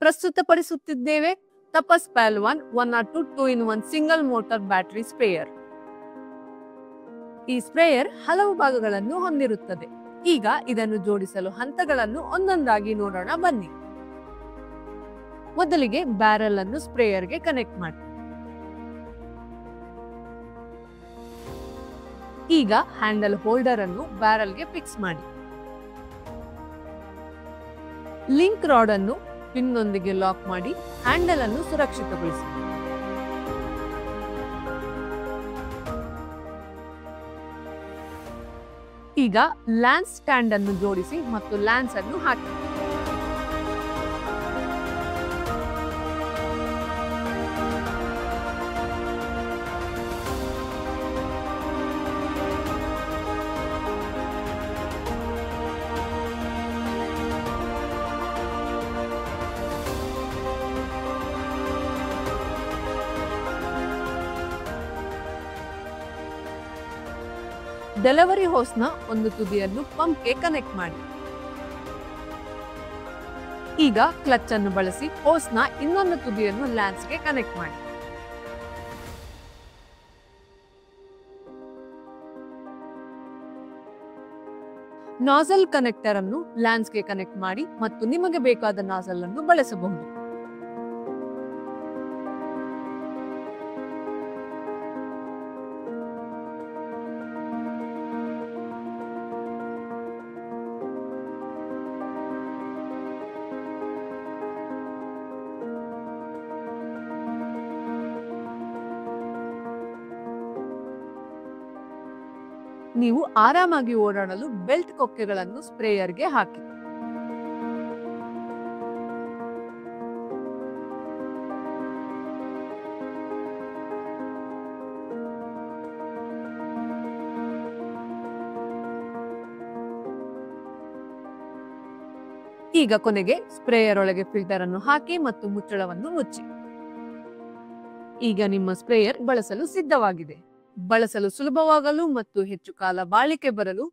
ಪ್ರಸ್ತುತಪಡಿಸುತ್ತಿದ್ದೇವೆ ತಪಸ್ ಪಹಲ್ವಾನ್ 102 2-in-1 single motor battery sprayer. ಈ sprayer ಹಲವು ಭಾಗಗಳನ್ನು ಹೊಂದಿರುತ್ತದೆ. ಈಗ ಇದನ್ನು ಜೋಡಿಸಲು ಹಂತಗಳನ್ನು ಒಂದೊಂದಾಗಿ ನೋಡೋಣ ಬನ್ನಿ. ಮೊದಲಿಗೆ ಬ್ಯಾರೆಲ್ ಅನ್ನು ಸ್ಪ್ರೇಯರ್ಗೆ ಕನೆಕ್ಟ್ ಮಾಡಿ. ಈಗ ಹ್ಯಾಂಡಲ್ ಹೋಲ್ಡರ್ ಅನ್ನು ಬ್ಯಾರೆಲ್ಗೆ ಫಿಕ್ಸ್ ಮಾಡಿ. ಲಿಂಕ್ ರಾಡ್ ಅನ್ನು ಪಿನ್ ನೊಂದಿಗೆ ಲಾಕ್ ಮಾಡಿ ಹ್ಯಾಂಡಲ್ ಅನ್ನು ಸುರಕ್ಷಿತಗೊಳಿಸಿ. ಈಗ ಲ್ಯಾನ್ಸ್ ಸ್ಟ್ಯಾಂಡ್ ಅನ್ನು ಜೋಡಿಸಿ ಮತ್ತು ಲ್ಯಾನ್ಸ್ ಅನ್ನು ಹಾಕಿ. ಡೆಲಿವರಿ ಹೋಸ್ನ ಒಂದು ತುದಿಯನ್ನು ಪಂಪ್ಗೆ ಕನೆಕ್ಟ್ ಮಾಡಿ. ಈಗ ಕ್ಲಚ್ ಅನ್ನು ಬಳಸಿ ಹೋಸ್ನ ಇನ್ನೊಂದು ತುದಿಯನ್ನು ಲ್ಯಾನ್ಸ್ಗೆ ಕನೆಕ್ಟ್ ಮಾಡಿ. ನಾಸಲ್ ಕನೆಕ್ಟರ್ ಅನ್ನು ಲ್ಯಾನ್ಸ್ಗೆ ಕನೆಕ್ಟ್ ಮಾಡಿ ಮತ್ತು ನಿಮಗೆ ಬೇಕಾದ ನಾಸಲ್ ಅನ್ನು ಬಳಸಬಹುದು. ನೀವು ಆರಾಮಾಗಿ ಓಡಾಡಲು ಬೆಲ್ಟ್ ಕೊಕ್ಕೆಗಳನ್ನು ಸ್ಪ್ರೇಯರ್ಗೆ ಹಾಕಿ. ಈಗ ಕೊನೆಗೆ ಸ್ಪ್ರೇಯರ್ ಒಳಗೆ ಫಿಲ್ಟರ್ ಅನ್ನು ಹಾಕಿ ಮತ್ತು ಮುಚ್ಚಳವನ್ನು ಮುಚ್ಚಿ. ಈಗ ನಿಮ್ಮ ಸ್ಪ್ರೇಯರ್ ಬಳಸಲು ಸಿದ್ಧವಾಗಿದೆ. ಬಳಸಲು ಸುಲಭವಾಗಲು ಮತ್ತು ಹೆಚ್ಚು ಕಾಲ ಬಾಳಿಕೆ ಬರಲು